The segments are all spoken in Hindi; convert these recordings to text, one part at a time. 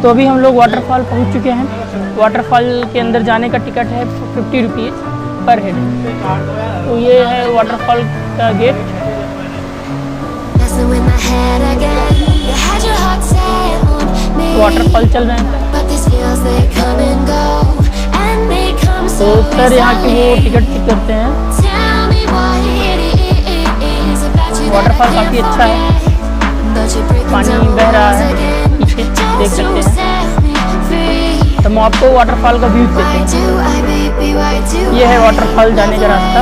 तो अभी हम लोग वाटरफॉल पहुंच चुके हैं। वाटरफॉल के अंदर जाने का टिकट है 50 रुपीज़ पर हेड। तो ये है वाटरफॉल का गेट। वाटरफॉल चल रहे हैं तो सर यहाँ की वो टिकट चेक करते हैं। वाटरफॉल काफ़ी अच्छा है, पानी बह रहा है पीछे देख सकते हैं। तो हम आपको वाटरफॉल का व्यू देते हैं। ये है वाटरफॉल जाने का रास्ता,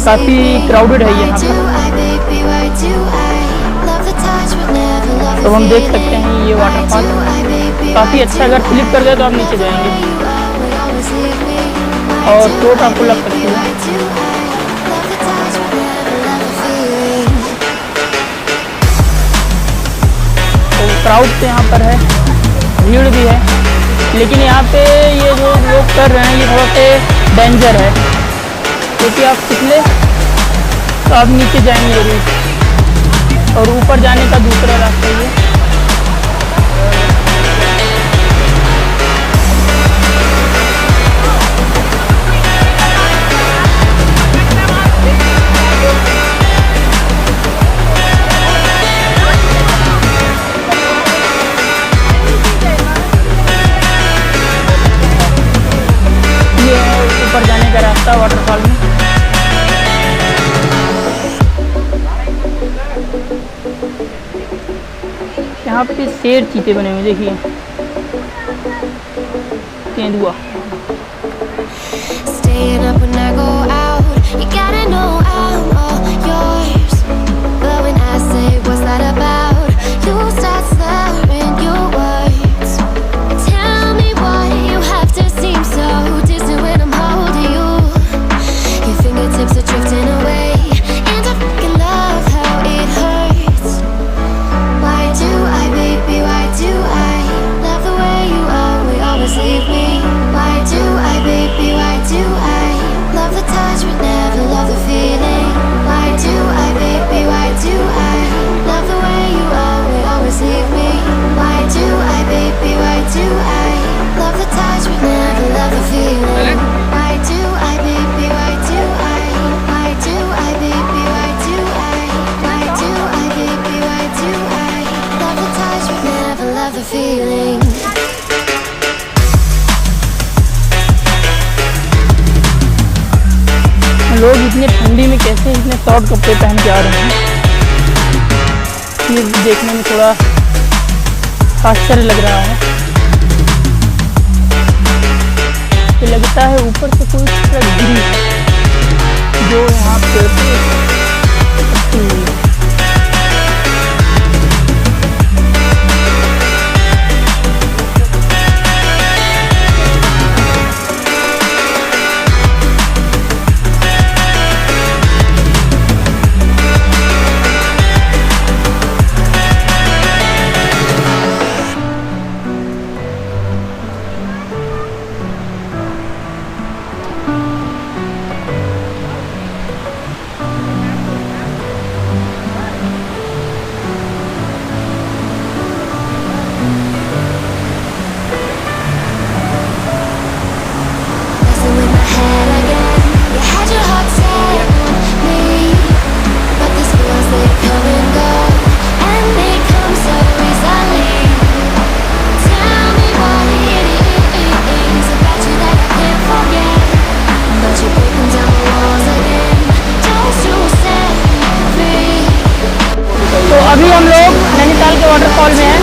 काफ़ी क्राउडेड है यहाँ पर। तो हम देख सकते हैं ये वाटरफॉल काफ़ी अच्छा, अगर स्लिप कर दे तो आप नीचे जाएंगे और चोट आपको लग सकती है। क्राउड तो यहाँ पर है, भीड़ भी है, लेकिन यहाँ पे ये जो लोग कर रहे हैं ये थोड़ा सा डेंजर है, क्योंकि आप फिसले तो आप नीचे जाएंगे जरूर। और ऊपर जाने का दूसरा रास्ता ये। ऊपर जाने का रास्ता वाटरफॉल में। यहाँ पे शेर चीते बने हुए देखिए, तेंदुआ। लोग इतनी ठंडी में कैसे इतने शॉर्ट कपड़े पहन के आ रहे हैं, ये देखने में थोड़ा आश्चर्य लग रहा है। ये लगता है ऊपर से कोई ट्रक गिरी जो यहाँ पे रखी हुई है। अभी हम लोग नैनीताल के वाटरफॉल में हैं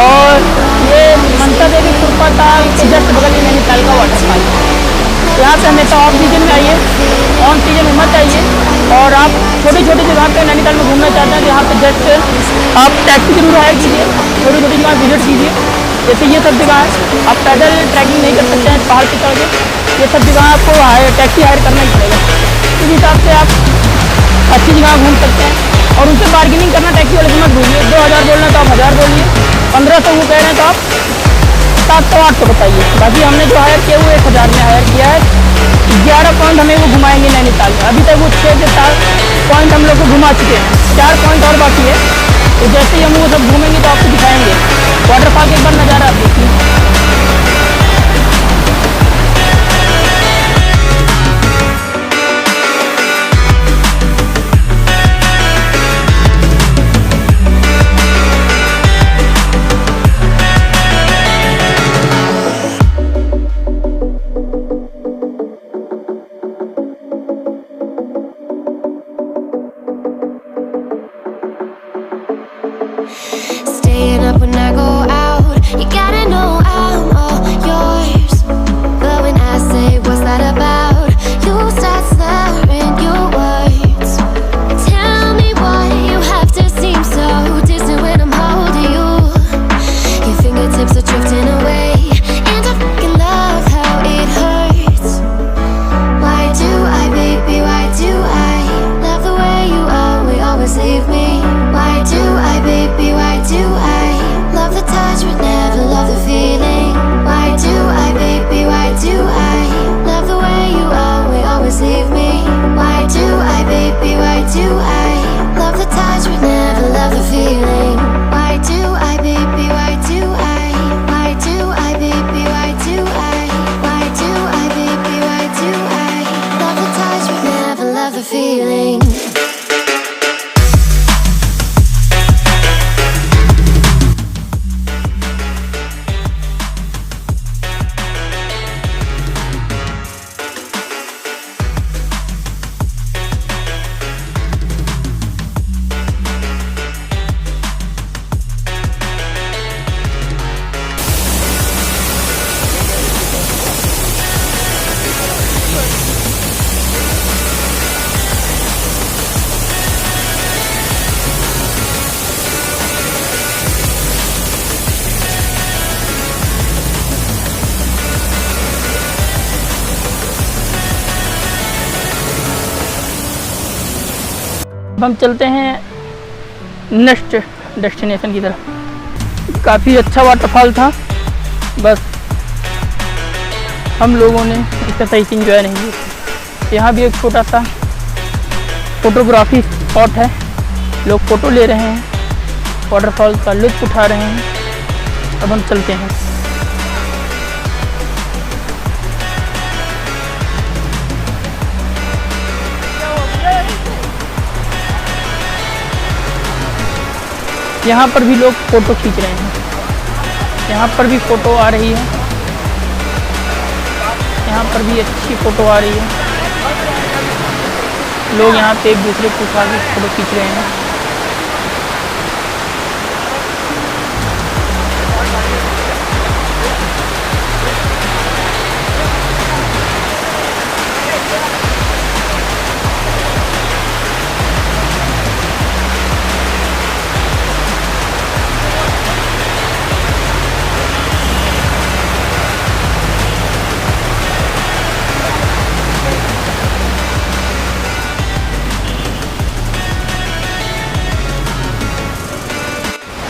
और ये मनसा देवी खुरपा ताल के जस्ट बगल में नैनीताल का वाटरफॉल। यहाँ पे हमेशा ऑफ सीजन में आइए, ऑन सीजन में मत आइए। और आप छोटी छोटी जगह पे नैनीताल में घूमना चाहते हैं तो यहाँ पे जस्ट आप टैक्सी जरूर हायर कीजिए, छोटी छोटी जगह विजिट कीजिए। जैसे ये सब जगह है, आप पैदल ट्रैकिंग नहीं कर सकते हैं पहाड़ पे चढ़ के, ये सब जगह आपको टैक्सी हायर करना ही पड़ेगा। इस हिसाब से आप अच्छी जगह घूम सकते हैं। और उनसे बार्गेनिंग करना टैक्सी वाले से मत भूलिए। 2000 बोलना तो आप 1000 बोलिए, 1500 वो कह रहे हैं तो आप 700-800 बताइए। बाकी हमने जो हायर किया वो 1000 में हायर किया है। 11 पॉइंट हमें वो घुमाएंगे नैनीताल में। अभी तक वो 6 से 7 पॉइंट हम लोग को घुमा चुके हैं, 4 पॉइंट और बाकी है। तो जैसे ही हम वो सब घूमेंगे तो आपको दिखाएंगे। वाटरफॉल के एक बार अब हम चलते हैं नेक्स्ट डेस्टिनेशन की तरफ। काफ़ी अच्छा वाटरफॉल था, बस हम लोगों ने इसका सही से इंजॉय नहीं किया। यहाँ भी एक छोटा सा फोटोग्राफी स्पॉट है, लोग फ़ोटो ले रहे हैं, वाटरफॉल का लुत्फ़ उठा रहे हैं। अब हम चलते हैं। यहाँ पर भी लोग फ़ोटो खींच रहे हैं, यहाँ पर भी फ़ोटो आ रही है, यहाँ पर भी अच्छी फ़ोटो आ रही है। लोग यहाँ पे एक दूसरे को उठा के फ़ोटो खींच रहे हैं।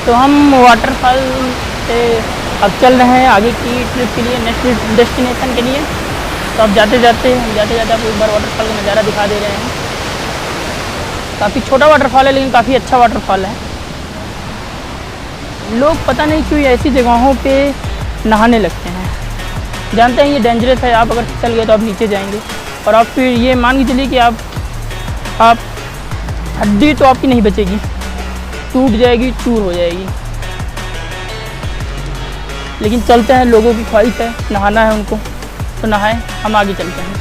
तो हम वाटरफॉल से अब चल रहे हैं आगे की ट्रिप के लिए, नेक्स्ट डेस्टिनेशन के लिए। तो अब जाते जाते आपको एक बार वाटरफॉल का नज़ारा दिखा दे रहे हैं। काफ़ी छोटा वाटरफॉल है लेकिन काफ़ी अच्छा वाटरफॉल है। लोग पता नहीं क्यों ऐसी जगहों पे नहाने लगते हैं। जानते हैं ये डेंजरस है, आप अगर फिसल गए तो आप नीचे जाएंगे और आप फिर ये मान के चलिए कि आप हड्डी तो आपकी नहीं बचेगी, टूट जाएगी, चूर हो जाएगी। लेकिन चलते हैं, लोगों की ख्वाहिश है, नहाना है उनको तो नहाएं, हम आगे चलते हैं।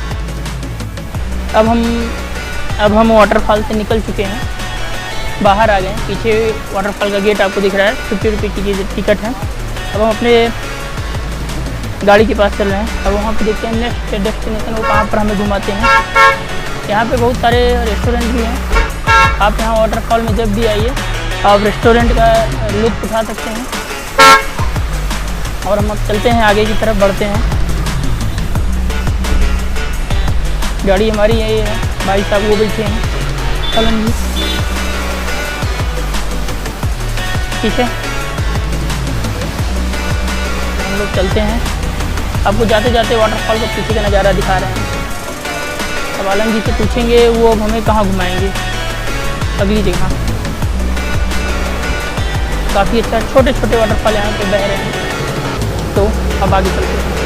अब हम वाटरफॉल से निकल चुके हैं, बाहर आ गए। पीछे वाटरफॉल का गेट आपको दिख रहा है, 50 रुपये की टिकट है। अब हम अपने गाड़ी के पास चल रहे हैं। अब वहाँ पे देखते हैं नेक्स्ट डेस्टिनेशन वो कहाँ पर हमें घुमाते हैं। यहाँ पे बहुत सारे रेस्टोरेंट भी हैं, आप यहाँ वाटरफॉल में जब भी आइए आप रेस्टोरेंट का लुत्फ़ उठा सकते हैं। और हम अब चलते हैं, आगे की तरफ बढ़ते हैं। गाड़ी हमारी यही है, भाई साहब वो बैठे हैं, चलन जी ठीक है। हम लोग चलते हैं, आपको जाते जाते वाटरफॉल का पीछे का नज़ारा दिखा रहे हैं। अब आलम जी से पूछेंगे वो अब हमें कहाँ घुमाएंगे अगली जगह। काफ़ी अच्छा छोटे छोटे वाटरफॉल यहाँ पे बह रहे हैं। तो अब आगे चलते हैं।